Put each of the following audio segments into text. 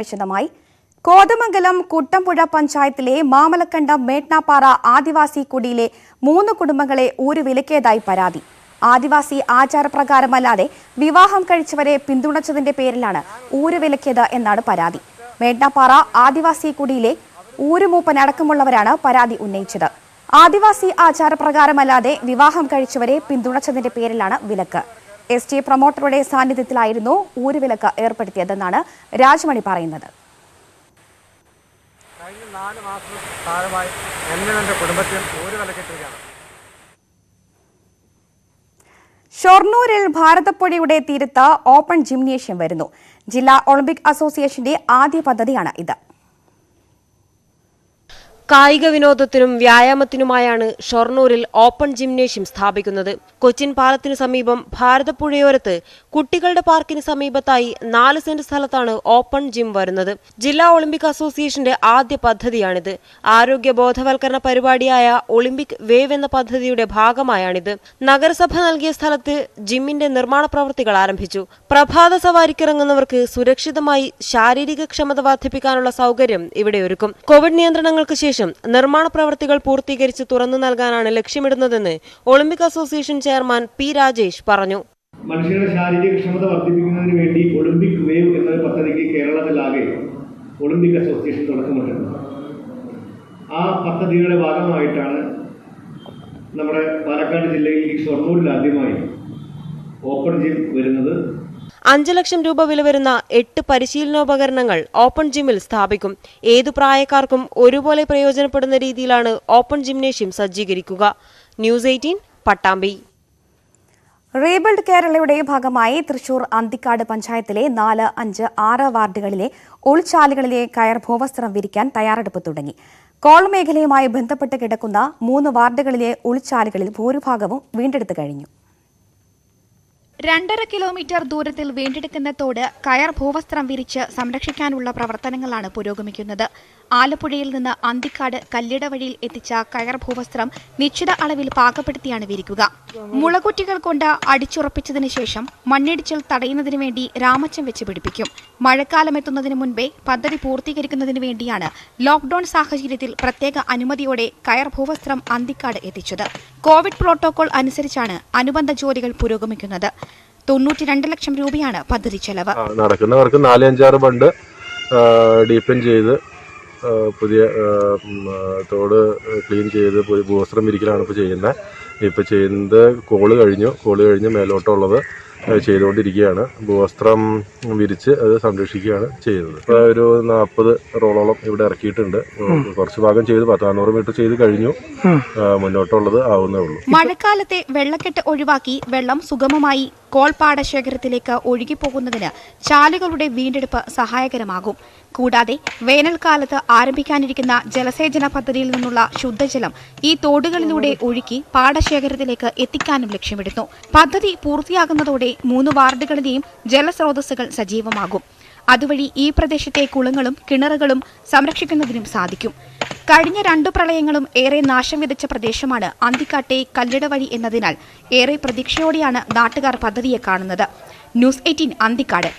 വിശദമായി കോതമംഗലം കുട്ടമ്പുഴ പഞ്ചായത്തിലെ മാമലക്കണ്ടം മേട്നാപ്പാറ ആദിവാസി കുടിയിലെ 3 കുടുംബങ്ങളെ ഊരുവിലക്കിയതായി പരാതി. ആദിവാസി ആചാരപ്രകാരമല്ലാതെ വിവാഹം കഴിച്ചവരെ പിന്തുണച്ചതിന്റെ പേരിലാണ് ഊരുവിലക്കിയത് എന്നാണ് പരാതി. മേട്നാപ്പാറ ആദിവാസി കുടിയിലെ ഊരുമൂപ്പനടക്കമുള്ളവരാണ് പരാതി ഉന്നയിച്ചത്. ആദിവാസി ആചാരപ്രകാരമല്ലാതെ വിവാഹം കഴിച്ചവരെ പിന്തുണച്ചതിന്റെ പേരിലാണ് വിലക്ക്. ST പ്രൊമോട്ടറുടെ സാന്നിധ്യത്തിലായിരുന്നു ഊരുവിലക്ക് ഏർപ്പെടുത്തിയതെന്നാണ് രാജ്മണി പറയുന്നത്. ഷൊർണൂരിൽ ഭാരതപ്പുഴയുടെ തീരത്ത് ഓപ്പൺ ജിംനേഷ്യം വരുന്നു. ജില്ലാ ഒളിമ്പിക് അസോസിയേഷന്റെ ആദ്യ പദ്ധതിയാണ് ഇത്. കായിക വിനോദത്തിനും വ്യായാമത്തിനുമായാണ് ഷൊർണൂരിൽ ഓപ്പൺ ജിംനേഷ്യം സ്ഥാപിക്കുന്നത്. കൊച്ചിൻ പാലത്തിനു സമീപം ഭാരതപ്പുഴയോരത്ത് കുട്ടികളുടെ പാർക്കിന് സമീപത്തായി 4 സെന്റ് സ്ഥലത്താണ് ഓപ്പൺ ജിം വരുന്നത്. ജില്ലാ ഒളിമ്പിക് അസോസിയേഷന്റെ ആദ്യ പദ്ധതിയാണിത്. ആരോഗ്യ ബോധവൽക്കരണ പരിപാടിയായ ഒളിമ്പിക് വേവ് എന്ന പദ്ധതിയുടെ ഭാഗമായാണിത്. നഗരസഭ നൽകിയ സ്ഥലത്ത് ജിമ്മിന്റെ നിർമ്മാണ പ്രവൃത്തികൾ ആരംഭിച്ചു. പ്രഭാത സവാരിക്കിറങ്ങുന്നവർക്ക് സുരക്ഷിതമായി ശാരീരിക ക്ഷമത വർദ്ധിപ്പിക്കാനുള്ള സൗകര്യം ഇവിടെ ഒരുക്കും. കോവിഡ് നിയന്ത്രണങ്ങൾക്ക് ശേഷം നിർമ്മാണ പ്രവൃത്തികൾ പൂർത്തീകരിച്ച് തുറന്നു നൽകാനാണ് ലക്ഷ്യമിടുന്നതെന്ന് Olympic association chairman P. Rajesh പറഞ്ഞു. മനുഷ്യരുടെ ശാരീരിക ക്ഷമത വർദ്ധിപ്പിക്കുന്നതിന് വേണ്ടി ഒളിമ്പിക് വേവ് എന്ന പദ്ധതിക്ക് കേരളത്തിലാകെ ഒളിമ്പിക് അസോസിയേഷൻ തുടക്കമിട്ടിട്ടുണ്ട്. ആ പദ്ധതിയുടെ ഭാഗമായിട്ടാണ് നമ്മുടെ പാലക്കാട് ജില്ലയിൽ ഈ ഷൊർണൂരിൽ ആദ്യമായി ഓപ്പൺ ജിം വരുന്നത്. 5 ലക്ഷം രൂപ വില വരുന്ന 8 പരിശീലനോപകരണങ്ങൾ ഓപ്പൺ ജിമ്മിൽ സ്ഥാപിക്കും. ഏതു പ്രായക്കാർക്കും ഒരുപോലെ പ്രയോജനപ്പെടുന്ന രീതിയിലാണ് ഓപ്പൺ ജിംനേഷ്യം സജ്ജീകരിക്കുക. ന്യൂസ് 18 പട്ടാമ്പി. റീബിൽഡ് കേരളയുടെ ഭാഗമായി തൃശൂർ അന്തിക്കാട് പഞ്ചായത്തിലെ 4, 5, 6 വാർഡുകളിലെ ഉൾചാലുകളിലെ കയർ ഭൂവസ്ത്രം വിരിക്കാൻ തയ്യാറെടുപ്പ് തുടങ്ങി. കോൾ മേഖലയുമായി ബന്ധപ്പെട്ട് കിടക്കുന്ന 3 വാർഡുകളിലെ ഉൾചാലുകളിൽ ഭൂരിഭാഗവും വീണ്ടെടുത്തു കഴിഞ്ഞു. 2.5 കിലോമീറ്റർ ദൂരത്തിൽ വീണ്ടെടുക്കുന്ന തോട് കയർ ഭൂവസ്ത്രം വിരിച്ച് സംരക്ഷിക്കാനുള്ള പ്രവർത്തനങ്ങളാണ് പുരോഗമിക്കുന്നത്. ആലപ്പുഴയിൽ നിന്ന് അന്തിക്കാട് കല്ലിട വഴിയിൽ എത്തിച്ച കയർ ഭൂവസ്ത്രം നിശ്ചിത അളവിൽ പാകപ്പെടുത്തിയാണ് വിരിക്കുക. മുളകുറ്റികൾ കൊണ്ട് അടിച്ചുറപ്പിച്ചതിന് ശേഷം മണ്ണിടിച്ചിൽ തടയുന്നതിന് വേണ്ടി രാമച്ചം വെച്ച് പിടിപ്പിക്കും. മഴക്കാലം എത്തുന്നതിന് മുൻപേ പദ്ധതി പൂർത്തീകരിക്കുന്നതിന് വേണ്ടിയാണ് ലോക്ഡൌൺ സാഹചര്യത്തിൽ പ്രത്യേക അനുമതിയോടെ കയർ ഭൂവസ്ത്രം അന്തിക്കാട് എത്തിച്ചത്. കോവിഡ് പ്രോട്ടോകോൾ അനുസരിച്ചാണ് അനുബന്ധ ജോലികൾ പുരോഗമിക്കുന്നത്. 92 ലക്ഷം രൂപയാണ് പദ്ധതി ചെലവ്. നടക്കുന്നവർക്ക് 4-5 ബണ്ട് ഡീപ്പൻ ചെയ്ത് പുതിയ തോട് ക്ലീൻ ചെയ്ത് പുതിയ ഭൂവസ്ത്രം വിരിക്കലാണ് ഇപ്പോൾ ചെയ്യുന്നത്. ഇപ്പോൾ ചെയ്യുന്നത് കോള് കഴിഞ്ഞ് മേലോട്ടുള്ളത് ചെയ്തുകൊണ്ടിരിക്കുകയാണ്. ഭൂവസ്ത്രം വിരിച്ച് അത് സംരക്ഷിക്കുകയാണ് ചെയ്യുന്നത്. ഇപ്പോൾ ഒരു 40 റോളോളം ഇവിടെ ഇറക്കിയിട്ടുണ്ട്. കുറച്ച് ഭാഗം ചെയ്ത് 400 മീറ്റർ ചെയ്ത് കഴിഞ്ഞു. മുന്നോട്ടുള്ളത് ആവുന്നേ ഉള്ളൂ. മഴക്കാലത്തെ വെള്ളക്കെട്ട് ഒഴിവാക്കി വെള്ളം സുഗമമായി കോൾപാടശേഖരത്തിലേക്ക് ഒഴുകിപ്പോകുന്നതിന് ചാലുകളുടെ വീണ്ടെടുപ്പ് സഹായകരമാകും. കൂടാതെ വേനൽക്കാലത്ത് ആരംഭിക്കാനിരിക്കുന്ന ജലസേചന പദ്ധതിയിൽ നിന്നുള്ള ശുദ്ധജലം ഈ തോടുകളിലൂടെ ഒഴുക്കി പാടശേഖരത്തിലേക്ക് എത്തിക്കാനും ലക്ഷ്യമിടുന്നു. പദ്ധതി പൂർത്തിയാകുന്നതോടെ 3 വാർഡുകളിലെയും ജലസ്രോതസ്സുകൾ സജീവമാകും. അതുവഴി ഈ പ്രദേശത്തെ കുളങ്ങളും കിണറുകളും സംരക്ഷിക്കുന്നതിനും സാധിക്കും. കഴിഞ്ഞ 2 പ്രളയങ്ങളും ഏറെ നാശം വിതച്ച പ്രദേശമാണ് അന്തിക്കാട്ടെ കല്ലിട വഴി എന്നതിനാൽ ഏറെ പ്രതീക്ഷയോടെയാണ് നാട്ടുകാർ പദ്ധതിയെ കാണുന്നത്. ന്യൂസ് 18 അന്തിക്കാട്.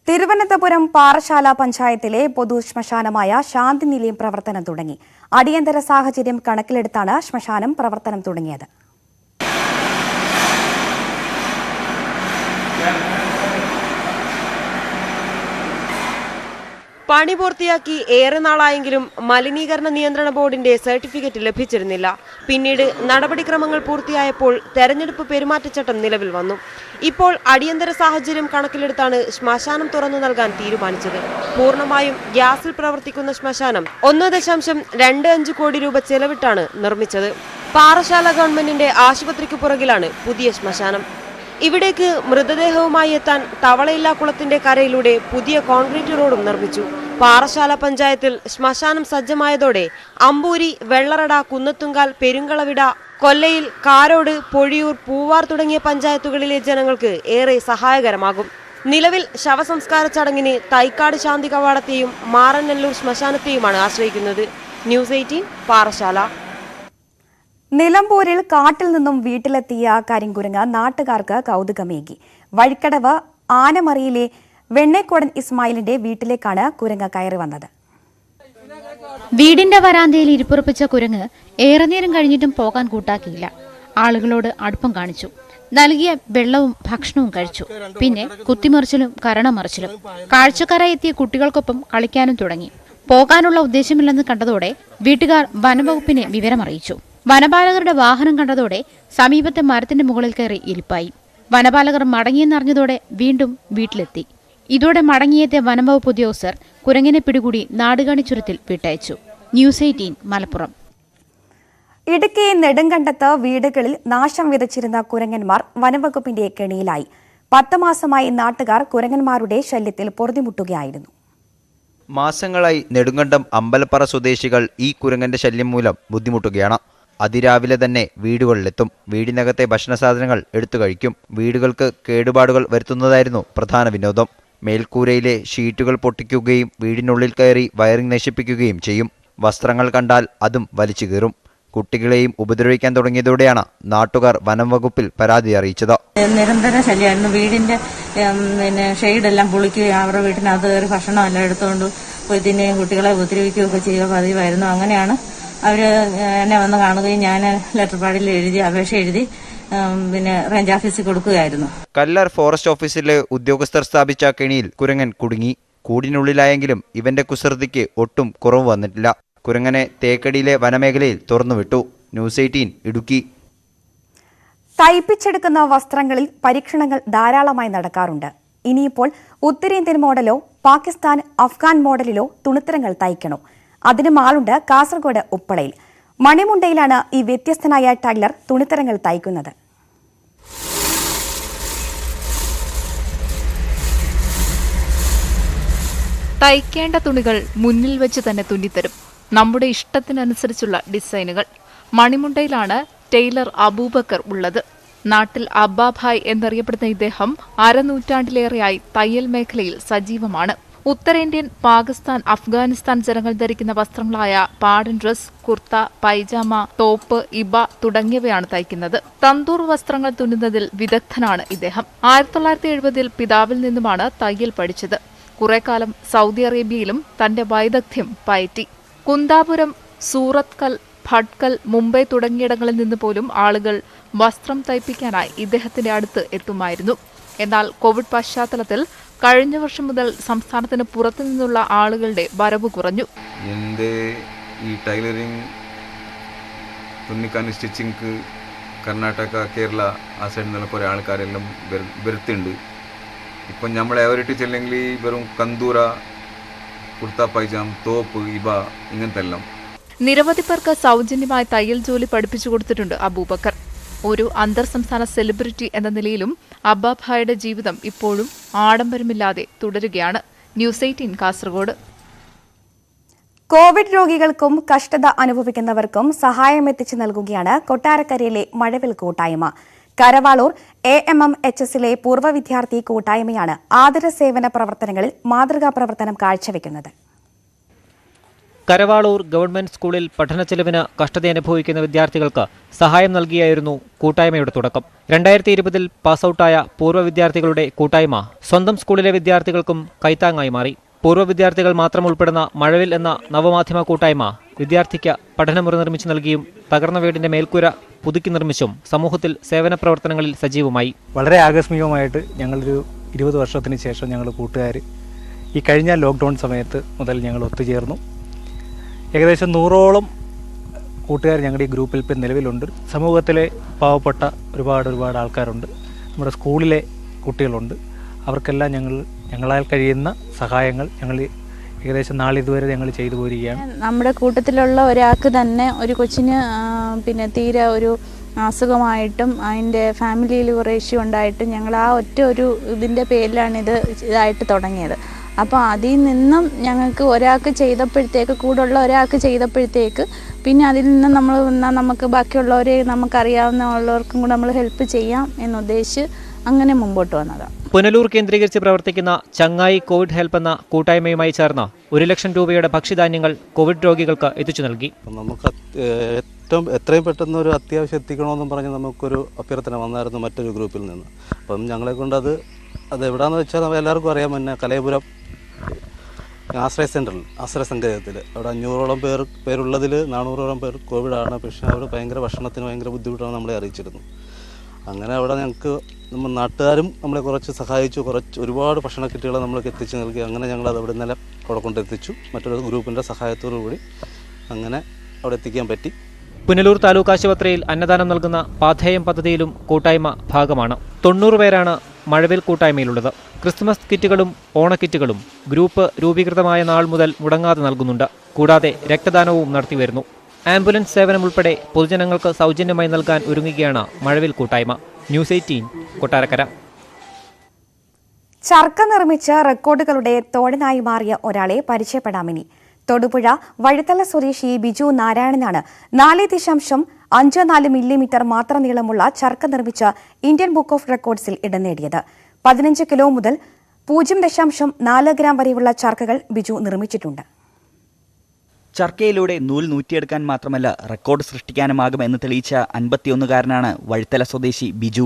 തിരുവനന്തപുരം പാറശാല പഞ്ചായത്തിലെ പൊതു ശ്മശാനമായ ശാന്തിനിലയം പ്രവർത്തനം തുടങ്ങി. അടിയന്തര സാഹചര്യം കണക്കിലെടുത്താണ് ശ്മശാനം പ്രവർത്തനം തുടങ്ങിയത്. പണി പൂർത്തിയാക്കി ഏറെ നാളായെങ്കിലും മലിനീകരണ നിയന്ത്രണ ബോർഡിന്റെ സർട്ടിഫിക്കറ്റ് ലഭിച്ചിരുന്നില്ല. പിന്നീട് നടപടിക്രമങ്ങൾ പൂർത്തിയായപ്പോൾ തെരഞ്ഞെടുപ്പ് പെരുമാറ്റച്ചട്ടം നിലവിൽ വന്നു. ഇപ്പോൾ അടിയന്തര സാഹചര്യം കണക്കിലെടുത്താണ് ശ്മശാനം തുറന്നു നൽകാൻ തീരുമാനിച്ചത്. പൂർണ്ണമായും ഗ്യാസിൽ പ്രവർത്തിക്കുന്ന ശ്മശാനം 1.25 കോടി രൂപ ചെലവിട്ടാണ് നിർമ്മിച്ചത്. പാറശാല ഗവൺമെന്റിന്റെ ആശുപത്രിക്ക് പുറകിലാണ് പുതിയ ശ്മശാനം. ഇവിടേക്ക് മൃതദേഹവുമായി എത്താൻ തവളയില്ലാ കുളത്തിന്റെ കരയിലൂടെ പുതിയ കോൺക്രീറ്റ് റോഡും നിർമ്മിച്ചു. പാറശാല പഞ്ചായത്തിൽ ശ്മശാനം സജ്ജമായതോടെ അമ്പൂരി, വെള്ളറട, കുന്നത്തുങ്കാൽ, പെരുങ്കളവിട, കൊല്ലയിൽ, കാരോട്, പൊഴിയൂർ, പൂവാർ തുടങ്ങിയ പഞ്ചായത്തുകളിലെ ജനങ്ങൾക്ക് ഏറെ സഹായകരമാകും. നിലവിൽ ശവസംസ്കാര ചടങ്ങിന് തൈക്കാട് ശാന്തി കവാടത്തെയും മാറനല്ലൂർ ശ്മശാനത്തെയുമാണ് ആശ്രയിക്കുന്നത്. ന്യൂസ് 18 പാറശാല. നിലമ്പൂരിൽ കാട്ടിൽ നിന്നും വീട്ടിലെത്തിയ കരിങ്കുരങ്ങ് നാട്ടുകാർക്ക് കൗതുകമേകി. വഴിക്കടവ് ആനമറിയിലെ വെണ്ണേക്കോടൻ ഇസ്മായിലിന്റെ വീട്ടിലേക്കാണ് കുരങ്ങ് കയറി വന്നത്. വീടിന്റെ വരാന്തയിൽ ഇരിപ്പുറപ്പിച്ച കുരങ്ങ് ഏറെ നേരം കഴിഞ്ഞിട്ടും പോകാൻ കൂട്ടാക്കിയില്ല. ആളുകളോട് അടുപ്പം കാണിച്ചു. നൽകിയ വെള്ളവും ഭക്ഷണവും കഴിച്ചു. പിന്നെ കുത്തിമറിച്ചിലും കരണമറിച്ചിലും. കാഴ്ചക്കാരായി എത്തിയ കുട്ടികൾക്കൊപ്പം കളിക്കാനും തുടങ്ങി. പോകാനുള്ള ഉദ്ദേശമില്ലെന്ന് കണ്ടതോടെ വീട്ടുകാർ വനംവകുപ്പിനെ വിവരമറിയിച്ചു. വനപാലകരുടെ വാഹനം കണ്ടതോടെ സമീപത്തെ മരത്തിന്റെ മുകളിൽ കയറി ഇരിപ്പായി. വനപാലകർ മടങ്ങിയെന്നറിഞ്ഞതോടെ വീണ്ടും വീട്ടിലെത്തി. ഇതോടെ മടങ്ങിയെത്തിയ വനംവകുപ്പ് ഉദ്യോഗസ്ഥർ കുരങ്ങിനെ പിടികൂടി നാടുകാണിച്ചുരത്തിൽ വിട്ടയച്ചു. ന്യൂസ് 18 മലപ്പുറം. ഇടുക്കി നെടുങ്കണ്ടത്ത് വീടുകളിൽ നാശം വിതച്ചിരുന്ന കുരങ്ങന്മാർ വനംവകുപ്പിന്റെ കെണിയിലായി. 10 മാസമായി നാട്ടുകാർ കുരങ്ങന്മാരുടെ ശല്യത്തിൽ പൊറുതിമുട്ടുകയായിരുന്നു. മാസങ്ങളായി നെടുങ്കണ്ടം അമ്പലപ്പറ സ്വദേശികൾ ഈ കുരങ്ങന്റെ ശല്യം മൂലം ബുദ്ധിമുട്ടുകയാണ്. അതിരാവിലെ തന്നെ വീടുകളിലെത്തും. വീടിനകത്തെ ഭക്ഷണസാധനങ്ങൾ എടുത്തു കഴിക്കും. വീടുകൾക്ക് കേടുപാടുകൾ വരുത്തുന്നതായിരുന്നു പ്രധാന വിനോദം. മേൽക്കൂരയിലെ ഷീറ്റുകൾ പൊട്ടിക്കുകയും വീടിനുള്ളിൽ കയറി വയറിംഗ് നശിപ്പിക്കുകയും ചെയ്യും. വസ്ത്രങ്ങൾ കണ്ടാൽ അതും വലിച്ചു കീറും. കുട്ടികളെയും ഉപദ്രവിക്കാൻ തുടങ്ങിയതോടെയാണ് നാട്ടുകാർ വനം വകുപ്പിൽ പരാതി അറിയിച്ചത്. നിരന്തര ശല്യമായിരുന്നു. വീടിന്റെ ഷെയ്ഡെല്ലാം പൊളിക്കുകയും അവരുടെ വീട്ടിനകത്ത് കയറി ഭക്ഷണമെല്ലാം എടുത്തുകൊണ്ട് പോയി തിന്നുകയും കുട്ടികളെ ഉപദ്രവിക്കുകയൊക്കെ ചെയ്യുക പതിവായിരുന്നു. അങ്ങനെയാണ് അവര് എന്നെ വന്ന് കാണുകയും ഞാൻ ലെറ്റർ പാഡിൽ എഴുതി അപേക്ഷ എഴുതി റേഞ്ച് ഓഫീസിൽ കൊടുക്കുകയായിരുന്നു. കല്ലാർ ഫോറസ്റ്റ് ഓഫീസിലെ ഉദ്യോഗസ്ഥർ സ്ഥാപിച്ച കെണിയിൽ കുരങ്ങൻ കുടുങ്ങി. കൂടിനുള്ളിലായെങ്കിലും ഇവന്റെ കുസൃതിക്ക് ഒട്ടും കുറവ് വന്നിട്ടില്ല. കുരങ്ങനെ തേക്കടിയിലെ വനമേഖലയിൽ തുറന്നുവിട്ടു. ന്യൂസ് 18 ഇടുക്കി. തയ്പ്പിച്ചെടുക്കുന്ന വസ്ത്രങ്ങളിൽ പരീക്ഷണങ്ങൾ ധാരാളമായി നടക്കാറുണ്ട്. ഇനിയിപ്പോൾ ഉത്തരേന്ത്യൻ മോഡലോ പാകിസ്ഥാൻ അഫ്ഗാൻ മോഡലിലോ തുണിത്തരങ്ങൾ തയ്ക്കണോ? അതിനും ആളുണ്ട് കാസർഗോഡ് ഉപ്പളയിൽ. മണിമുണ്ടയിലാണ് ഈ വ്യത്യസ്തനായ ടൈലർ തുണിത്തരങ്ങൾ തയ്ക്കുന്നത്. തയ്ക്കേണ്ട തുണികൾ മുന്നിൽ വെച്ച് തന്നെ തുന്നിത്തരും. നമ്മുടെ ഇഷ്ടത്തിനനുസരിച്ചുള്ള ഡിസൈനുകൾ. മണിമുണ്ടയിലാണ് ടൈലർ അബൂബക്കർ ഉള്ളത്. നാട്ടിൽ അബ്ബാഭായ് എന്നറിയപ്പെടുന്ന ഇദ്ദേഹം അരനൂറ്റാണ്ടിലേറെയായി തയ്യൽ മേഖലയിൽ സജീവമാണ്. ഉത്തരേന്ത്യൻ, പാകിസ്ഥാൻ, അഫ്ഗാനിസ്ഥാൻ ജനങ്ങൾ ധരിക്കുന്ന വസ്ത്രങ്ങളായ പാഡൻ ഡ്രസ്, കുർത്ത, പൈജാമ, ടോപ്പ്, ഇബ തുടങ്ങിയവയാണ് തയ്ക്കുന്നത്. തന്തൂർ വസ്ത്രങ്ങൾ തുന്നുന്നതിൽ വിദഗ്ധനാണ് ഇദ്ദേഹം. 1970-ൽ പിതാവിൽ നിന്നുമാണ് തയ്യൽ പഠിച്ചത്. കുറേക്കാലം സൗദി അറേബ്യയിലും തന്റെ വൈദഗ്ധ്യം പയറ്റി. കുന്താപുരം, സൂറത്കൽ, ഭട്കൽ, മുംബൈ തുടങ്ങിയിടങ്ങളിൽ നിന്ന് പോലും ആളുകൾ വസ്ത്രം തയ്പ്പിക്കാനായി ഇദ്ദേഹത്തിന്റെ അടുത്ത് എത്തുമായിരുന്നു. എന്നാൽ കോവിഡ് പശ്ചാത്തലത്തിൽ കഴിഞ്ഞ വർഷം മുതൽ സംസ്ഥാനത്തിന് പുറത്തു നിന്നുള്ള ആളുകളുടെ വരവ് കുറഞ്ഞു. എൻ്റെ ഈ ടൈലറിംഗ്, തുന്നിക്കാൻ, സ്റ്റിച്ചിങ് കർണാടക, കേരള ആ സൈഡിൽ നിന്നുള്ള കുറേ ആൾക്കാരെല്ലാം വരുത്തുണ്ട്. ഇപ്പം നമ്മൾ എവരിട്ട് ചെല്ലെങ്കിൽ വെറും കന്തൂര, കുർത്ത പൈജാം, തോപ്പ്, ഇബ ഇങ്ങനത്തെ എല്ലാം. നിരവധി പേർക്ക് സൗജന്യമായി തയ്യൽ ജോലി പഠിപ്പിച്ചു കൊടുത്തിട്ടുണ്ട് അബൂബക്കർ. ഒരു അന്തർ സംസ്ഥാന സെലിബ്രിറ്റി എന്ന നിലയിലും അബ്ബാഭായുടെ ജീവിതം ഇപ്പോഴും ആഡംബരമില്ലാതെ തുടരുകയാണ്. ന്യൂസ് 18 കാസർഗോഡ്. കോവിഡ് രോഗികൾക്കും കഷ്ടത അനുഭവിക്കുന്നവർക്കും സഹായം എത്തിച്ചു നൽകുകയാണ് കൊട്ടാരക്കരയിലെ മഴവിൽ കൂട്ടായ്മ. കരവാളൂർ AMMHSലെ പൂർവ്വ വിദ്യാർത്ഥി കൂട്ടായ്മയാണ് ആതുര സേവന പ്രവർത്തനങ്ങളിൽ മാതൃകാ പ്രവർത്തനം കാഴ്ചവെക്കുന്നത്. കരവാളൂർ ഗവൺമെന്റ് സ്കൂളിൽ പഠന ചെലവിന് കഷ്ടത അനുഭവിക്കുന്ന വിദ്യാർത്ഥികൾക്ക് സഹായം നൽകിയായിരുന്നു കൂട്ടായ്മയുടെ തുടക്കം. 2020-ൽ പാസ്ഔട്ടായ പൂർവ്വ വിദ്യാർത്ഥികളുടെ കൂട്ടായ്മ സ്വന്തം സ്കൂളിലെ വിദ്യാർത്ഥികൾക്കും കൈത്താങ്ങായി മാറി. പൂർവ്വ വിദ്യാർത്ഥികൾ മാത്രം ഉൾപ്പെടുന്ന മഴവിൽ എന്ന നവമാധ്യമ കൂട്ടായ്മ വിദ്യാർത്ഥിക്ക് പഠനമുറി നിർമ്മിച്ചു നൽകിയും തകർന്ന വീടിന്റെ മേൽക്കൂര പുതുക്കി നിർമ്മിച്ചും സമൂഹത്തിൽ സേവന പ്രവർത്തനങ്ങളിൽ സജീവമായി. വളരെ ആകസ്മികമായിട്ട് ഞങ്ങളൊരു 20 വർഷത്തിന് ശേഷം ഞങ്ങൾ കൂട്ടുകാർ ഈ കഴിഞ്ഞ ലോക്ക്ഡൗൺ സമയത്ത് മുതൽ ഞങ്ങൾ ഒത്തുചേർന്നു. ഏകദേശം 100ഓളം കൂട്ടുകാർ ഞങ്ങളുടെ ഈ ഗ്രൂപ്പിൽ ഇപ്പം നിലവിലുണ്ട്. സമൂഹത്തിലെ പാവപ്പെട്ട ഒരുപാട് ആൾക്കാരുണ്ട്. നമ്മുടെ സ്കൂളിലെ കുട്ടികളുണ്ട്. അവർക്കെല്ലാം ഞങ്ങളാൽ കഴിയുന്ന സഹായങ്ങൾ ഞങ്ങൾ ഏകദേശം നാളിതുവരെ ഞങ്ങൾ ചെയ്തു പോരുകയാണ്. നമ്മുടെ കൂട്ടത്തിലുള്ള ഒരാൾക്ക് തന്നെ ഒരു കൊച്ചിന് തീരെ ഒരു അസുഖമായിട്ടും അതിൻ്റെ ഫാമിലിയിൽ കുറേ ഇഷ്യൂ ഉണ്ടായിട്ടും ഞങ്ങൾ ആ ഒറ്റ ഒരു ഇതിൻ്റെ പേരിലാണ് ഇതായിട്ട് തുടങ്ങിയത്. അപ്പോൾ അതിൽ നിന്നും ഞങ്ങൾക്ക് ഒരാൾക്ക് ചെയ്തപ്പോഴത്തേക്ക് കൂടുള്ള ഒരാൾക്ക് ചെയ്തപ്പോഴത്തേക്ക് പിന്നെ അതിൽ നിന്ന് നമുക്ക് ബാക്കിയുള്ളവരെ നമുക്കറിയാവുന്ന ഉള്ളവർക്കും കൂടെ നമ്മൾ ഹെൽപ്പ് ചെയ്യാം എന്നുദ്ദേശിച്ച് അങ്ങനെ മുമ്പോട്ട് വന്നതാണ്. പുനലൂർ കേന്ദ്രീകരിച്ച് പ്രവർത്തിക്കുന്ന ചങ്ങായി കോവിഡ് ഹെൽപ്പ് എന്ന കൂട്ടായ്മയുമായി ചേർന്ന് 1 ലക്ഷം രൂപയുടെ ഭക്ഷ്യധാന്യങ്ങൾ കോവിഡ് രോഗികൾക്ക് എത്തിച്ചു നൽകി. നമുക്ക് എത്രയും പെട്ടെന്ന് ഒരു അത്യാവശ്യം എത്തിക്കണമെന്നും പറഞ്ഞ് നമുക്കൊരു അഭ്യർത്ഥന വന്നായിരുന്നു മറ്റൊരു ഗ്രൂപ്പിൽ നിന്ന്. അപ്പം ഞങ്ങളെ കൊണ്ട് അത് എവിടെയാണെന്ന് വെച്ചാൽ നമ്മൾ എല്ലാവർക്കും അറിയാം. പിന്നെ കലയപുരം ആശ്രയ സെൻറ്ററിൽ ആശ്രയ സങ്കേതത്തിൽ അവിടെ 500ഓളം പേരുള്ളതിൽ 400ഓളം പേർ കോവിഡാണ്. പക്ഷേ അവർ ഭക്ഷണത്തിന് ഭയങ്കര ബുദ്ധിമുട്ടാണ് നമ്മളെ അറിയിച്ചിരുന്നു. അങ്ങനെ അവിടെ ഞങ്ങൾക്ക് നമ്മൾ നാട്ടുകാരും നമ്മളെ കുറച്ച് സഹായിച്ചു. ഒരുപാട് ഭക്ഷണ കിറ്റുകൾ നമ്മൾക്ക് എത്തിച്ചു നൽകി. അങ്ങനെ ഞങ്ങളത് അവിടെ ഇന്നലെ അവിടെ കൊണ്ടെത്തിച്ചു. മറ്റൊരു ഗ്രൂപ്പിൻ്റെ സഹായത്തോടു കൂടി അങ്ങനെ അവിടെ എത്തിക്കാൻ പറ്റി. പുനലൂർ താലൂക്ക് ആശുപത്രിയിൽ അന്നദാനം നൽകുന്ന പാഥേയം പദ്ധതിയിലും കൂട്ടായ്മ ഭാഗമാണ്. 90 പേരാണ് മഴവിൽ കൂട്ടായ്മയിലുള്ളത്. ക്രിസ്മസ് കിറ്റുകളും ഓണക്കിറ്റുകളും ഗ്രൂപ്പ് രൂപീകൃതമായ നാൾ മുതൽ മുടങ്ങാതെ നൽകുന്നുണ്ട്. കൂടാതെ രക്തദാനവും നടത്തിവരുന്നു. ആംബുലൻസ് സേവനം ഉൾപ്പെടെ പൊതുജനങ്ങൾക്ക് സൗജന്യമായി നൽകാൻ ഒരുങ്ങുകയാണ് മഴവിൽ കൂട്ടായ്മ. ന്യൂസ് 18 കൊട്ടാരക്കര. ചർക്ക നിർമ്മിച്ച് റെക്കോർഡുകളുടെ തോഴനായി മാറിയ ഒരാളെ പരിചയപ്പെടാമിനി. തൊടുപുഴ വഴുത്തല സ്വദേശി ബിജു നാരായണനാണ് 4.54 മില്ലിമീറ്റർ മാത്രം നീളമുള്ള ചർക്ക നിർമ്മിച്ച് ഇന്ത്യൻ ബുക്ക് ഓഫ് റെക്കോർഡ്സിൽ ഇടം നേടിയത്. 15 കിലോ മുതൽ 0.4 ഗ്രാം വരെയുള്ള ചർക്കകൾ ബിജു നിർമ്മിച്ചിട്ടുണ്ട്. ചർക്കയിലൂടെ നൂൽ നൂറ്റിയെടുക്കാൻ മാത്രമല്ല റെക്കോർഡ് സൃഷ്ടിക്കാനുമാകുമെന്ന് തെളിയിച്ച 51-കാരനാണ് വഴുത്തല സ്വദേശി ബിജു.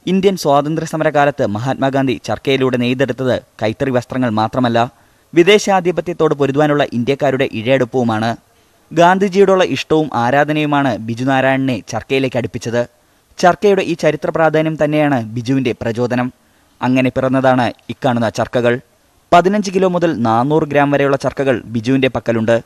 ഇന്ത്യൻ സ്വാതന്ത്ര്യ സമരകാലത്ത് മഹാത്മാഗാന്ധി ചർക്കയിലൂടെ നെയ്തെടുത്തത് കൈത്തറി വസ്ത്രങ്ങൾ മാത്രമല്ല, വിദേശാധിപത്യത്തോട് പൊരുതുവാനുള്ള ഇന്ത്യക്കാരുടെ ഇഴയെടുപ്പവുമാണ്. ഗാന്ധിജിയോടുള്ള ഇഷ്ടവും ആരാധനയുമാണ് ബിജു നാരായണനെ ചർക്കയിലേക്ക് അടുപ്പിച്ചത്. ചർക്കയുടെ ഈ ചരിത്ര പ്രാധാന്യം തന്നെയാണ് ബിജുവിന്റെ പ്രചോദനം. അങ്ങനെ പിറന്നതാണ് ഇക്കാണുന്ന ചർക്കകൾ. 15 കിലോ മുതൽ 400 ഗ്രാം വരെയുള്ള ചർക്കകൾ ബിജുവിന്റെ പക്കലുണ്ട്.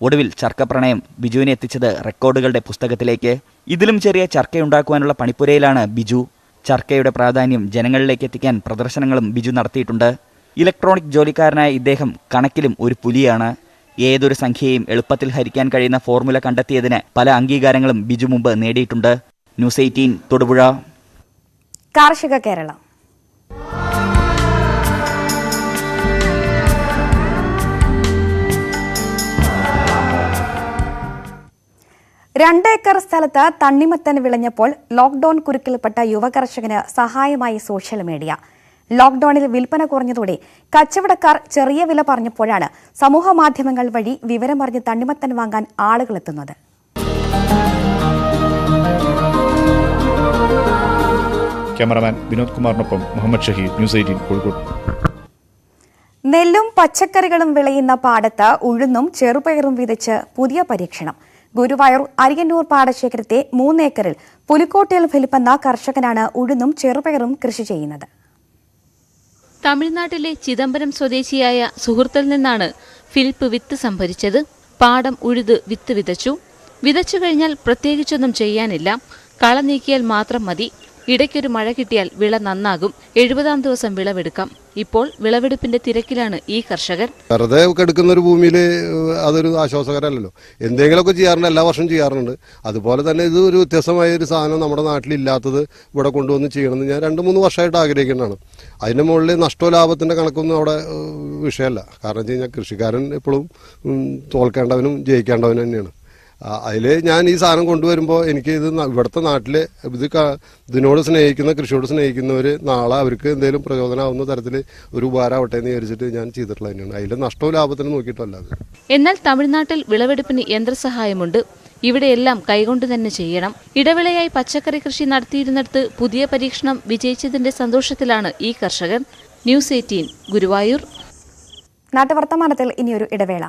ഒടുവിൽ ചർക്ക പ്രണയം ബിജുവിനെ എത്തിച്ചത് റെക്കോർഡുകളുടെ പുസ്തകത്തിലേക്ക്. ഇതിലും ചെറിയ ചർക്കയുണ്ടാക്കുവാനുള്ള പണിപ്പുരയിലാണ് ബിജു. ചർക്കയുടെ പ്രാധാന്യം ജനങ്ങളിലേക്ക് എത്തിക്കാൻ പ്രദർശനങ്ങളും ബിജു നടത്തിയിട്ടുണ്ട്. ഇലക്ട്രോണിക് ജോലിക്കാരനായ ഇദ്ദേഹം കണക്കിലും ഒരു പുലിയാണ്. ഏതൊരു സംഖ്യയും എളുപ്പത്തിൽ ഹരിക്കാൻ കഴിയുന്ന ഫോർമുല കണ്ടെത്തിയതിന് പല അംഗീകാരങ്ങളും ബിജു മുമ്പ് നേടിയിട്ടുണ്ട്. ന്യൂസ് 18 തൊടുപുഴ. കാർഷിക കേരളം. രണ്ട് ഏക്കർ സ്ഥലത്ത് തണ്ണിമത്തൻ വിളഞ്ഞപ്പോൾ ലോക്ഡൌൺ കുരുക്കിൽപ്പെട്ട യുവകർഷകന് സഹായമായി സോഷ്യൽ മീഡിയ. ലോക്ഡൌണിൽ വിൽപ്പന കുറഞ്ഞതോടെ കച്ചവടക്കാർ ചെറിയ വില പറഞ്ഞപ്പോഴാണ് സമൂഹമാധ്യമങ്ങൾ വഴി വിവരമറിഞ്ഞ് തണ്ണിമത്തൻ വാങ്ങാൻ ആളുകളെത്തുന്നത്. ക്യാമറമാൻ വിനോദ് കുമാറിനൊപ്പം മുഹമ്മദ് ഷഹീദ്, ന്യൂസ് 18 കോഴിക്കോട്. നെല്ലും പച്ചക്കറികളും വിളയുന്ന പാടത്ത് ഉഴുന്നും ചെറുപയറും വിതച്ച് പുതിയ പരീക്ഷണം. ഗുരുവായൂർ അരിയന്നൂർ പാടശേഖരത്തെ 3 ഏക്കറിൽ പുലിക്കോട്ടിൽ ഫിലിപ്പെന്ന കർഷകനാണ് ഉഴുന്നും ചെറുപയറും കൃഷി ചെയ്യുന്നത്. തമിഴ്നാട്ടിലെ ചിദംബരം സ്വദേശിയായ സുഹൃത്തിൽ നിന്നാണ് ഫിലിപ്പ് വിത്ത് സംഭരിച്ചത്. പാടം ഉഴുത് വിത്ത് വിതച്ചു. വിതച്ചു കഴിഞ്ഞാൽ പ്രത്യേകിച്ചൊന്നും ചെയ്യാനില്ല. കള നീക്കിയാൽ മാത്രം മതി. ഇടയ്ക്കൊരു മഴ കിട്ടിയാൽ വിള നന്നാകും. 70-ാം ദിവസം വിളവെടുക്കാം. ഇപ്പോൾ വിളവെടുപ്പിന്റെ തിരക്കിലാണ് ഈ കർഷകർ. വെറുതെ എടുക്കുന്ന ഒരു ഭൂമിയിൽ അതൊരു ആശ്വാസകരമല്ലല്ലോ. എന്തെങ്കിലുമൊക്കെ ചെയ്യാറുണ്ട്, എല്ലാ വർഷവും ചെയ്യാറുണ്ട്. അതുപോലെ തന്നെ ഇത് ഒരു വ്യത്യസ്തമായ ഒരു സാധനം നമ്മുടെ നാട്ടിലില്ലാത്തത് ഇവിടെ കൊണ്ടുവന്ന് ചെയ്യണമെന്ന് ഞാൻ 2-3 വർഷമായിട്ട് ആഗ്രഹിക്കുന്നതാണ്. അതിൻ്റെ മുകളിൽ നഷ്ടോ ലാഭത്തിൻ്റെ കണക്കൊന്നും അവിടെ വിഷയമല്ല. കാരണം വെച്ച് കഴിഞ്ഞാൽ കൃഷിക്കാരൻ എപ്പോഴും തോൽക്കേണ്ടവനും ജയിക്കേണ്ടവനും തന്നെയാണ്. അതിൽ ഞാൻ ഈ സാധനം കൊണ്ടുവരുമ്പോൾ എനിക്ക് ഇത് ഇവിടുത്തെ നാട്ടിലെ ഇതിനോട് സ്നേഹിക്കുന്ന കൃഷിയോട് സ്നേഹിക്കുന്നവർ നാളെ അവർക്ക് എന്തെങ്കിലും പ്രചോദനമാവുന്ന തരത്തിൽ ഒരു ഉപകാരമാവട്ടെ എന്ന് വിചാരിച്ചിട്ട് ഞാൻ ചെയ്തിട്ടുള്ളത് തന്നെയാണ്. അതിൽ നഷ്ടവും ലാഭത്തിനും നോക്കിയിട്ടല്ലാതെ. എന്നാൽ തമിഴ്നാട്ടിൽ വിളവെടുപ്പിന് യന്ത്രസഹായമുണ്ട്. ഇവിടെയെല്ലാം കൈകൊണ്ട് തന്നെ ചെയ്യണം. ഇടവിളയായി പച്ചക്കറി കൃഷി നടത്തിയിരുന്നിടത്ത് പുതിയ പരീക്ഷണം വിജയിച്ചതിന്റെ സന്തോഷത്തിലാണ് ഈ കർഷകർ. ന്യൂസ് 18 ഗുരുവായൂർ. നാട്ടുവർത്തമാനത്തിൽ ഇനിയൊരു ഇടവേള.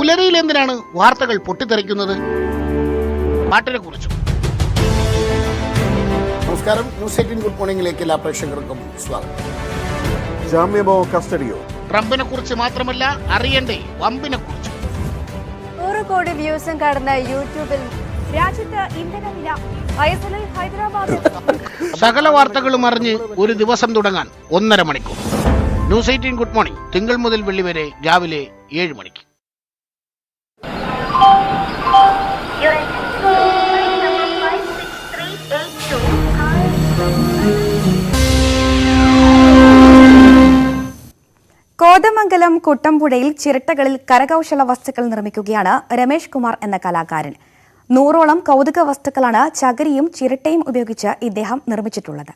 പുലരിയിൽ എന്തിനാണ് വാർത്തകൾ പൊട്ടിത്തെറിക്കുന്നത്? പാട്ടിനെ കുറിച്ചും. നമസ്കാരം, ന്യൂസ് 18 ഗുഡ് മോർണിംഗിലേക്ക് എല്ലാ പ്രേക്ഷകർക്കും സ്വാഗതം. ജാമ്യമോ കസ്റ്റഡിയോ? ട്രംപിനെ കുറിച്ച് മാത്രമല്ല, അറിയണ്ടേ വമ്പിനെ കുറിച്ച്. 100 കോടി വ്യൂസും കടന്ന യൂട്യൂബിൽ രാജ്യത്ത് ഇന്ധനവില ഐഎസ്എല്ലിൽ ഹൈദരാബാദ്. സകല വാർത്തകളും അറിഞ്ഞ് ഒരു ദിവസം തുടങ്ങാൻ 1.5 മണിക്കൂർ. ന്യൂസ് 18 ഗുഡ് മോർണിംഗ് തിങ്കൾ മുതൽ വെള്ളി വരെ രാവിലെ 7 മണിക്ക്. Your കോതമംഗലം കുട്ടമ്പുഴയിൽ ചിരട്ടകളിൽ കരകൗശല വസ്തുക്കൾ നിർമ്മിക്കുകയാണ് രമേഷ് കുമാർ എന്ന കലാകാരൻ. 100ഓളം കൗതുക വസ്തുക്കളാണ് ചകിരിയും ചിരട്ടയും ഉപയോഗിച്ച് ഇദ്ദേഹം നിർമ്മിച്ചിട്ടുള്ളത്.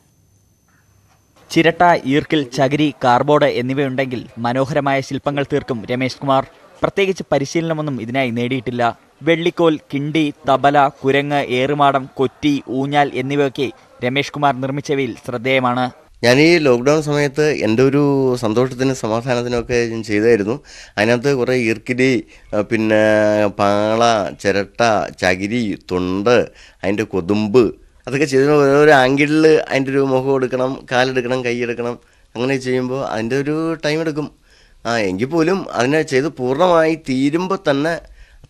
ചിരട്ട, ഈർക്കിൽ, ചകിരി, കാർബോർഡ് എന്നിവയുണ്ടെങ്കിൽ മനോഹരമായ ശില്പങ്ങൾ തീർക്കും രമേഷ് കുമാർ. പ്രത്യേകിച്ച് പരിശീലനമൊന്നും ഇതിനായി നേടിയിട്ടില്ല. വെള്ളിക്കോൽ, കിണ്ടി, തബല, കുരങ്ങ്, ഏറുമാടം, കൊറ്റി, ഊഞ്ഞാൽ എന്നിവയൊക്കെ രമേഷ് കുമാർ നിർമ്മിച്ചവയിൽ ശ്രദ്ധേയമാണ്. ഞാൻ ഈ ലോക്ക്ഡൗൺ സമയത്ത് എൻ്റെ ഒരു സന്തോഷത്തിനും സമാധാനത്തിനൊക്കെ ഞാൻ ചെയ്തായിരുന്നു. അതിനകത്ത് കുറേ ഈർക്കിലി, പിന്നെ പാള, ചിരട്ട, ചകിരി, തൊണ്ട്, അതിൻ്റെ കൊതുമ്പ്, അതൊക്കെ ചെയ്തപ്പോൾ ഓരോ ആംഗിളിൽ അതിൻ്റെ ഒരു മുഖം എടുക്കണം, കാലെടുക്കണം, കൈയെടുക്കണം. അങ്ങനെ ചെയ്യുമ്പോൾ അതിൻ്റെ ഒരു ടൈം എടുക്കും. എങ്കിൽ പോലും അതിനെ ചെയ്ത് പൂർണ്ണമായി തീരുമ്പോൾ തന്നെ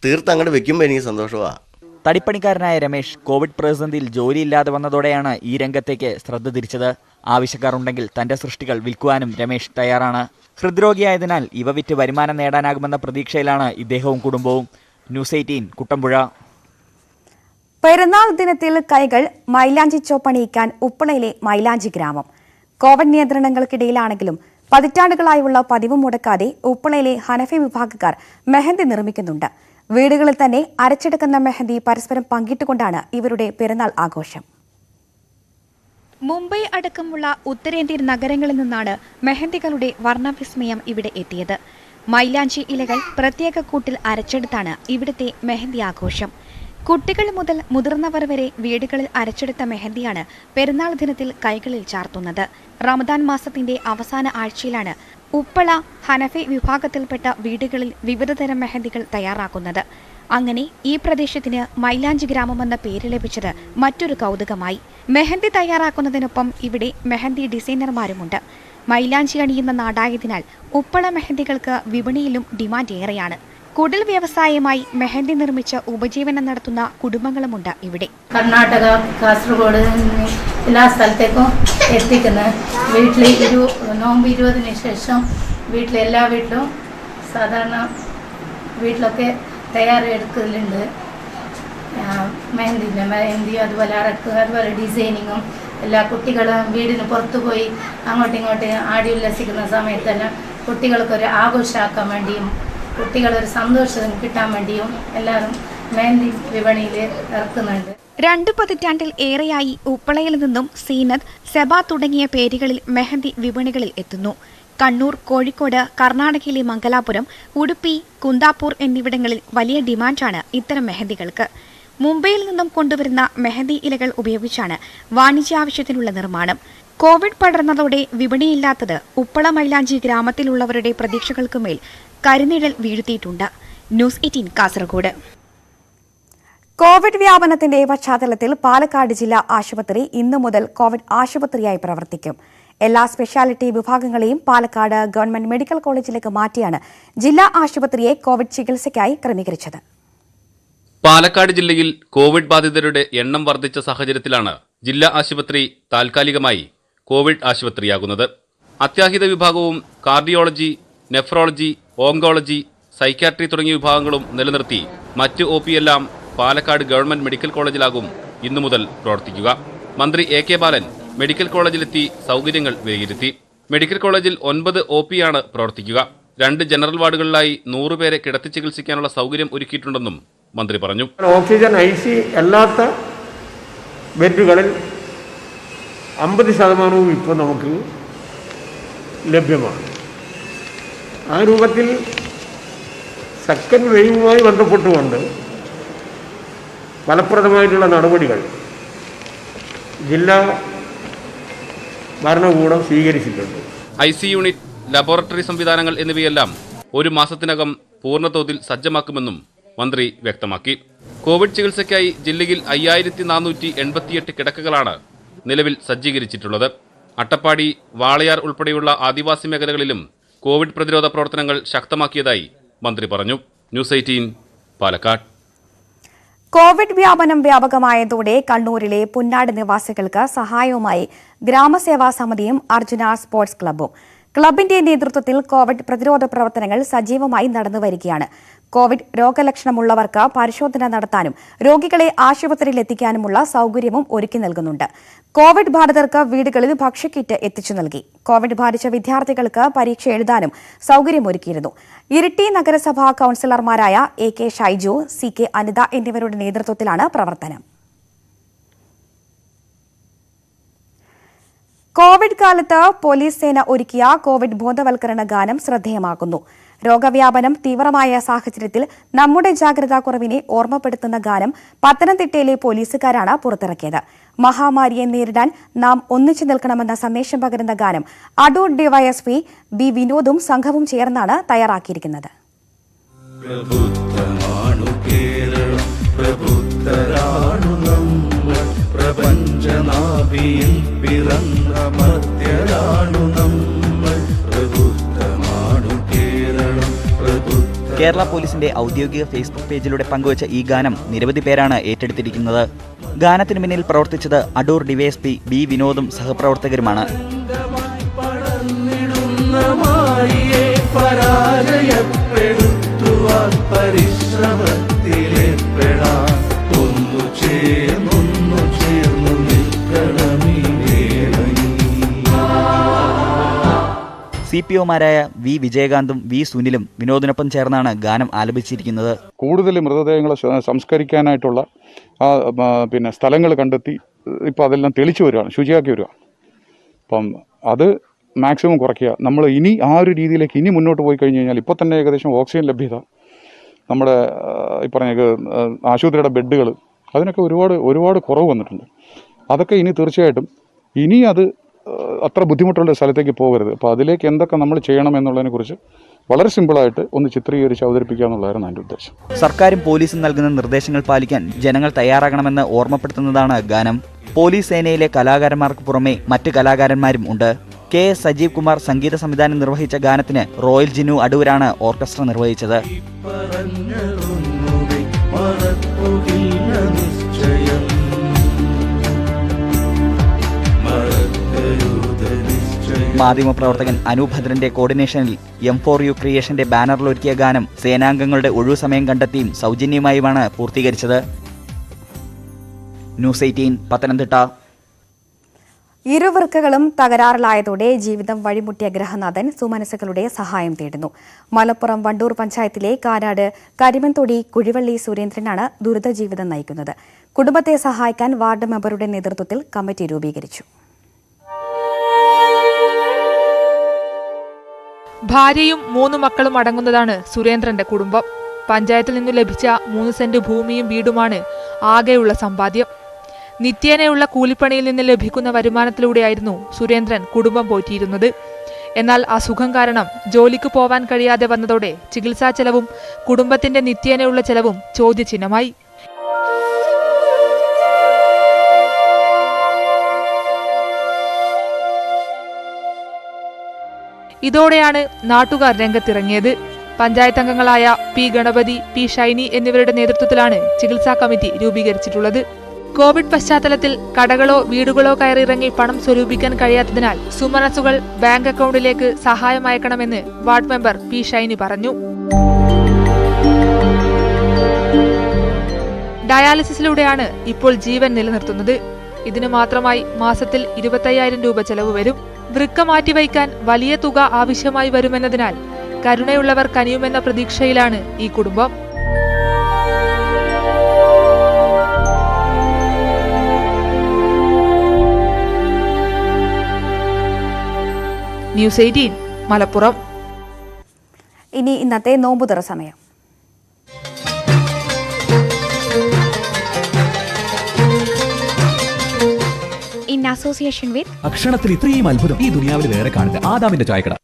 തീർത്ത് അങ്ങോട്ട് വെക്കുമ്പോൾ എനിക്ക് സന്തോഷമാണ്. തടിപ്പണിക്കാരനായ രമേഷ് കോവിഡ് പ്രതിസന്ധിയിൽ ജോലിയില്ലാതെ വന്നതോടെയാണ് ഈ രംഗത്തേക്ക് ശ്രദ്ധ തിരിച്ചത്. ആവശ്യക്കാർ ഉണ്ടെങ്കിൽ തന്റെ സൃഷ്ടികൾ വിൽക്കുവാനും രമേഷ് തയ്യാറാണ്. ഹൃദ്രോഗിയായതിനാൽ ഇവ വിറ്റ് വരുമാനം നേടാനാകുമെന്ന പ്രതീക്ഷയിലാണ് ഇദ്ദേഹവും കുടുംബവും. ന്യൂസ് 18 കുട്ടമ്പുഴ. പെരുന്നാൾ ദിനത്തിൽ കൈകൾ മൈലാഞ്ചി ചോപ്പണിയിക്കാൻ ഉപ്പളയിലെ മൈലാഞ്ചി ഗ്രാമം. കോവിഡ് നിയന്ത്രണങ്ങൾക്കിടയിലാണെങ്കിലും പതിറ്റാണ്ടുകളായുള്ള പതിവ് മുടക്കാതെ ഉപ്പളയിലെ ഹനഫി വിഭാഗക്കാർ മെഹന്തി നിർമ്മിക്കുന്നുണ്ട്. വീടുകളിൽ തന്നെ അരച്ചെടുക്കുന്ന മെഹന്തി പരസ്പരം പങ്കിട്ടുകൊണ്ടാണ് ഇവരുടെ പെരുന്നാൾ ആഘോഷം. മുംബൈ അടക്കമുള്ള ഉത്തരേന്ത്യൻ നഗരങ്ങളിൽ നിന്നാണ് മെഹന്തികളുടെ വർണ്ണവിസ്മയം ഇവിടെ എത്തിയത്. മൈലാഞ്ചി ഇലകൾ പ്രത്യേക കൂട്ടിൽ അരച്ചെടുത്താണ് ഇവിടുത്തെ മെഹന്തി ആഘോഷം. കുട്ടികൾ മുതൽ മുതിർന്നവർ വരെ വീടുകളിൽ അരച്ചെടുത്ത മെഹന്തിയാണ് പെരുന്നാൾ ദിനത്തിൽ കൈകളിൽ ചാർത്തുന്നത്. റമദാൻ മാസത്തിന്റെ അവസാന ആഴ്ചയിലാണ് ഉപ്പള ഹനഫി വിഭാഗത്തിൽപ്പെട്ട വീടുകളിൽ വിവിധതരം മെഹന്തികൾ തയ്യാറാക്കുന്നത്. അങ്ങനെ ഈ പ്രദേശത്തിന് മൈലാഞ്ചി ഗ്രാമമെന്ന പേര് ലഭിച്ചത് മറ്റൊരു കൗതുകമായി. മെഹന്തി തയ്യാറാക്കുന്നതിനൊപ്പം ഇവിടെ മെഹന്തി ഡിസൈനർമാരുമുണ്ട്. മൈലാഞ്ചി അണിയുന്ന നാടായതിനാൽ ഉപ്പള മെഹന്തികൾക്ക് വിപണിയിലും ഡിമാൻഡ് ഏറെയാണ്. കുടിൽ വ്യവസായമായി മെഹന്തി നിർമ്മിച്ച് ഉപജീവനം നടത്തുന്ന കുടുംബങ്ങളുമുണ്ട് ഇവിടെ. കർണാടക, കാസർഗോഡ് എല്ലാ സ്ഥലത്തേക്കും എത്തിക്കുന്നത്. വീട്ടിൽ നോമ്പ് 20-ന് ശേഷം എല്ലാ വീട്ടിലും സാധാരണ വീട്ടിലൊക്കെ തയ്യാറെടുക്കലുണ്ട്. മെഹന്തിയും അതുപോലെ അറക്കും, അതുപോലെ ഡിസൈനിങ്ങും. എല്ലാ കുട്ടികളും വീടിന് പുറത്തു പോയി അങ്ങോട്ടും ഇങ്ങോട്ടും ആടി ഉല്ലസിക്കുന്ന സമയത്തെല്ലാം കുട്ടികൾക്കൊരു ആഘോഷമാക്കാൻ വേണ്ടിയും കുട്ടികളൊരു സന്തോഷം കിട്ടാൻ വേണ്ടിയും എല്ലാവരും മെഹന്തി വിപണിയിൽ ഇറക്കുന്നുണ്ട്. 2 പതിറ്റാണ്ടിൽ ഏറെയായി ഉപ്പളയിൽ നിന്നും സീനത്ത്, സെബ തുടങ്ങിയ പേരുകളിൽ മെഹന്തി വിപണികളിൽ എത്തുന്നു. കണ്ണൂർ, കോഴിക്കോട്, കർണാടകയിലെ മംഗലാപുരം, ഉടുപ്പി, കുന്താപൂർ എന്നിവിടങ്ങളിൽ വലിയ ഡിമാൻഡാണ് ഇത്തരം മെഹന്തികൾക്ക്. മുംബൈയിൽ നിന്നും കൊണ്ടുവരുന്ന മെഹന്തി ഇലകൾ ഉപയോഗിച്ചാണ് വാണിജ്യാവശ്യത്തിനുള്ള നിർമ്മാണം. കോവിഡ് പടർന്നതോടെ വിപണിയില്ലാത്തത് ഉപ്പള മൈലാഞ്ചി ഗ്രാമത്തിലുള്ളവരുടെ പ്രതീക്ഷകൾക്കുമേൽ കരിനിഴൽ വീഴ്ത്തിയിട്ടുണ്ട്. ന്യൂസ് 18 കാസർഗോഡ്. കോവിഡ് വ്യാപനത്തിന്റെ പശ്ചാത്തലത്തിൽ പാലക്കാട് ജില്ലാ ആശുപത്രി ഇന്നു മുതൽ കോവിഡ് ആശുപത്രിയായി പ്രവർത്തിക്കും. എല്ലാ സ്പെഷ്യാലിറ്റി വിഭാഗങ്ങളെയും പാലക്കാട് ഗവൺമെന്റ് മെഡിക്കൽ കോളേജിലേക്ക് മാറ്റിയാണ് ജില്ലാ ആശുപത്രിയെ കോവിഡ് ചികിത്സയ്ക്കായി ക്രമീകരിച്ചത്. പാലക്കാട് ജില്ലയിൽ കോവിഡ് ബാധിതരുടെ എണ്ണം വർദ്ധിച്ച സാഹചര്യത്തിലാണ് ജില്ലാ ആശുപത്രി താൽക്കാലികമായി കോവിഡ് ആശുപത്രിയാകുന്നത്. അത്യാഹിത വിഭാഗവും കാർഡിയോളജി, നെഫ്രോളജി, ഓങ്കോളജി, സൈക്യാട്രി തുടങ്ങിയ വിഭാഗങ്ങളും നിലനിർത്തി മറ്റ് OP എല്ലാം പാലക്കാട് ഗവൺമെന്റ് മെഡിക്കൽ കോളേജിലാകും ഇന്നു മുതൽ പ്രവർത്തിക്കുക. മന്ത്രി AK ബാലൻ മെഡിക്കൽ കോളേജിലെത്തി സൗകര്യങ്ങൾ വിലയിരുത്തി. മെഡിക്കൽ കോളേജിൽ 9 OP ആണ് പ്രവർത്തിക്കുക. 2 ജനറൽ വാർഡുകളിലായി 100 പേരെ കിടത്തി ചികിത്സിക്കാനുള്ള സൗകര്യം ഒരുക്കിയിട്ടുണ്ടെന്നും മന്ത്രി പറഞ്ഞു. ഓക്സിജൻ IC അല്ലാത്ത ബെഡുകളിൽ 50% ഇപ്പോൾ നമുക്ക് ലഭ്യമാണ്. ആ രൂപത്തിൽ സെക്കൻഡ് വേവുമായി ബന്ധപ്പെട്ടുകൊണ്ട് ഫലപ്രദമായിട്ടുള്ള നടപടികൾ ജില്ലാ ഭരണകൂടം സ്വീകരിച്ചിട്ടുണ്ട്. IC യൂണിറ്റ്, ലബോറട്ടറി സംവിധാനങ്ങൾ എന്നിവയെല്ലാം 1 മാസത്തിനകം പൂർണ്ണതോതിൽ സജ്ജമാക്കുമെന്നും മന്ത്രി വ്യക്തമാക്കി. കോവിഡ് ചികിത്സയ്ക്കായി ജില്ലയിൽ 5488 കിടക്കകളാണ് നിലവിൽ സജ്ജീകരിച്ചിട്ടുള്ളത്. അട്ടപ്പാടി, വാളയാർ ഉൾപ്പെടെയുള്ള ആദിവാസി മേഖലകളിലും കോവിഡ് പ്രതിരോധ പ്രവർത്തനങ്ങൾ ശക്തമാക്കിയതായി മന്ത്രി പറഞ്ഞു. ന്യൂസ് 18 പാലക്കാട്. കോവിഡ് വ്യാപനം വ്യാപകമായതോടെ കണ്ണൂരിലെ പുന്നാട് നിവാസികൾക്ക് സഹായവുമായി ഗ്രാമസേവാ സമിതിയും അർജുന സ്പോർട്സ് ക്ലബ്ബും. ക്ലബിന്റെ നേതൃത്വത്തിൽ കോവിഡ് പ്രതിരോധ പ്രവർത്തനങ്ങൾ സജീവമായി നടന്നുവരികയാണ്. കോവിഡ് രോഗലക്ഷണമുള്ളവർക്ക് പരിശോധന നടത്താനും രോഗികളെ ആശുപത്രിയിൽ എത്തിക്കാനുമുള്ള സൗകര്യവും ഒരുക്കി നൽകുന്നുണ്ട്. കോവിഡ് ബാധിതർക്ക് വീടുകളിൽ ഭക്ഷ്യക്കിറ്റ് എത്തിച്ചു നൽകി. കോവിഡ് ബാധിച്ച വിദ്യാർത്ഥികൾക്ക് പരീക്ഷ എഴുതാനും സൗകര്യമൊരുക്കിയിരുന്നു. ഇരിട്ടി നഗരസഭാ കൌൺസിലർമാരായ AK ഷൈജു, CK അനിത എന്നിവരുടെ നേതൃത്വത്തിലാണ് പ്രവർത്തനം. കോവിഡ് കാലത്ത് പോലീസ് സേന ഒരുക്കിയ കോവിഡ് ബോധവൽക്കരണ ഗാനം ശ്രദ്ധേയമാകുന്നു. രോഗവ്യാപനം തീവ്രമായ സാഹചര്യത്തിൽ നമ്മുടെ ജാഗ്രതാക്കുറവിനെ ഓർമ്മപ്പെടുത്തുന്ന ഗാനം പത്തനംതിട്ടയിലെ പോലീസുകാരാണ് പുറത്തിറക്കിയത്. മഹാമാരിയെ നേരിടാൻ നാം ഒന്നിച്ചു നിൽക്കണമെന്ന സന്ദേശം പകരുന്ന ഗാനം അടൂർ ഡിവൈഎസ്പി B വിനോദും സംഘവും ചേർന്നാണ് തയ്യാറാക്കിയിരിക്കുന്നത്. പ്രപഞ്ചനാഭിയിൽ പിറന്ന മർത്യരാണു നമ്മൾ. കേരള പോലീസിന്റെ ഔദ്യോഗിക ഫേസ്ബുക്ക് പേജിലൂടെ പങ്കുവച്ച ഈ ഗാനം നിരവധി പേരാണ് ഏറ്റെടുത്തിരിക്കുന്നത്. ഗാനത്തിന് പിന്നിൽ പ്രവർത്തിച്ചത് Adoor DYSP B വിനോദും സഹപ്രവർത്തകരുമാണ്. CPOമാരായ V വിജയകാന്തും V സുനിലും വിനോദിനൊപ്പം ചേർന്നാണ് ഗാനം ആലപിച്ചിരിക്കുന്നത്. കൂടുതൽ മൃതദേഹങ്ങളെ സംസ്കരിക്കാനായിട്ടുള്ള സ്ഥലങ്ങൾ കണ്ടെത്തി ഇപ്പോൾ അതെല്ലാം തെളിച്ചു വരികയാണ്, ശുചിയാക്കി വരിക. അപ്പം അത് മാക്സിമം കുറയ്ക്കുക. നമ്മൾ ഇനി ആ ഒരു രീതിയിലേക്ക് ഇനി മുന്നോട്ട് പോയി കഴിഞ്ഞ് കഴിഞ്ഞാൽ ഇപ്പോൾ തന്നെ ഏകദേശം ഓക്സിജൻ ലഭ്യത, നമ്മുടെ ഈ പറഞ്ഞ ആശുപത്രിയുടെ ബെഡുകൾ, അതിനൊക്കെ ഒരുപാട് കുറവ് വന്നിട്ടുണ്ട്. അതൊക്കെ ഇനി തീർച്ചയായിട്ടും ഇനി അത് അത്ര ബുദ്ധിമുട്ടുള്ള സ്ഥലത്തേക്ക് പോകരുത്. അപ്പോൾ അതിലേക്ക് എന്തൊക്കെ നമ്മൾ ചെയ്യണം എന്നുള്ളതിനെക്കുറിച്ച് വളരെ സിമ്പിളായിട്ട് ഒന്ന് ചിത്രീകരിച്ച് അവതരിപ്പിക്കുക എന്നുള്ളതായിരുന്നു എൻ്റെ ഉദ്ദേശം. സർക്കാരും പോലീസും നൽകുന്ന നിർദ്ദേശങ്ങൾ പാലിക്കാൻ ജനങ്ങൾ തയ്യാറാകണമെന്ന് ഓർമ്മപ്പെടുത്തുന്നതാണ് ഗാനം. പോലീസ് സേനയിലെ കലാകാരന്മാർക്ക് പുറമെ മറ്റ് കലാകാരന്മാരും ഉണ്ട്. KS സജീവ് കുമാർ സംഗീത സംവിധാനം നിർവഹിച്ച ഗാനത്തിന് റോയൽ ജിനു അടൂരാണ് ഓർക്കസ്ട്ര നിർവഹിച്ചത്. മാധ്യമപ്രവർത്തകൻ അനുഭദ്രന്റെ കോർഡിനേഷനിൽ M4U ക്രിയേഷന്റെ ബാനറിലൊരുക്കിയ ഗാനം സേനാംഗങ്ങളുടെ ഒഴിവു സമയം കണ്ടെത്തിയും സൗജന്യമായുമാണ് പൂർത്തീകരിച്ചത്. ന്യൂസ് 18 പത്തനംതിട്ട. ഇരുവൃക്കകളും തകരാറിലായതോടെ ജീവിതം വഴിമുട്ടിയ ഗ്രഹനാഥൻ സുമനസുകളുടെ സഹായം തേടുന്നു. മലപ്പുറം വണ്ടൂർ പഞ്ചായത്തിലെ കാനാട് കരിമൻതൊടി കുഴിവള്ളി സുരേന്ദ്രനാണ് ദുരിത ജീവിതം നയിക്കുന്നത്. കുടുംബത്തെ സഹായിക്കാൻ വാർഡ് മെമ്പറുടെ നേതൃത്വത്തിൽ കമ്മിറ്റി രൂപീകരിച്ചു. ഭാര്യയും 3 മക്കളും അടങ്ങുന്നതാണ് സുരേന്ദ്രന്റെ കുടുംബം. പഞ്ചായത്തിൽ നിന്നു ലഭിച്ച 3 സെന്റ് ഭൂമിയും വീടുമാണ് ആകെയുള്ള സമ്പാദ്യം. നിത്യേനയുള്ള കൂലിപ്പണിയിൽ നിന്ന് ലഭിക്കുന്ന വരുമാനത്തിലൂടെയായിരുന്നു സുരേന്ദ്രൻ കുടുംബം പോറ്റിയിരുന്നത്. എന്നാൽ അസുഖം കാരണം ജോലിക്ക് പോവാൻ കഴിയാതെ വന്നതോടെ ചികിത്സാ ചെലവും കുടുംബത്തിന്റെ നിത്യേനയുള്ള ചെലവും ചോദ്യചിഹ്നമായി. ഇതോടെയാണ് നാട്ടുകാർ രംഗത്തിറങ്ങിയത്. പഞ്ചായത്ത് അംഗങ്ങളായ P ഗണപതി, P ഷൈനി എന്നിവരുടെ നേതൃത്വത്തിലാണ് ചികിത്സാ കമ്മിറ്റി രൂപീകരിച്ചിട്ടുള്ളത്. കോവിഡ് പശ്ചാത്തലത്തിൽ കടകളോ വീടുകളോ കയറിയിറങ്ങി പണം സ്വരൂപിക്കാൻ കഴിയാത്തതിനാൽ സുമനസുകൾ ബാങ്ക് അക്കൗണ്ടിലേക്ക് സഹായം അയക്കണമെന്ന് വാർഡ് മെമ്പർ P ഷൈനി പറഞ്ഞു. ഡയാലിസിസിലൂടെയാണ് ഇപ്പോൾ ജീവൻ നിലനിർത്തുന്നത്. ഇതിനു മാത്രമായി മാസത്തിൽ 25,000 രൂപ ചെലവ് വരും. വൃക്ക മാറ്റിവയ്ക്കാൻ വലിയ തുക ആവശ്യമായി വരുമെന്നതിനാൽ കരുണയുള്ളവർ കനിയുമെന്ന പ്രതീക്ഷയിലാണ് ഈ കുടുംബം. ന്യൂസ് 18 മലപ്പുറം. ഇനി ഇന്നത്തെ നോമ്പുതുറ സമയം. ഇൻ അസോസിയേഷൻ വിത്ത് അക്ഷരത്തിൽ ഇത്രയും അത്ഭുതം ഈ ദുനിയാവിൽ വേറെ കാണില്ല. ആദാമിന്റെ ചായക്കട.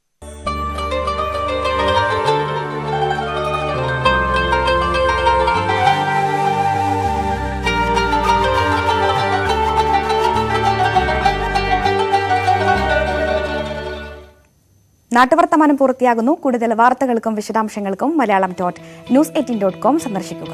നാട്ടുവർത്തമാനം പൂർത്തിയാകുന്നു. കൂടുതൽ വാർത്തകൾക്കും വിശദാംശങ്ങൾക്കും മലയാളം.news18.com സന്ദർശിക്കുക.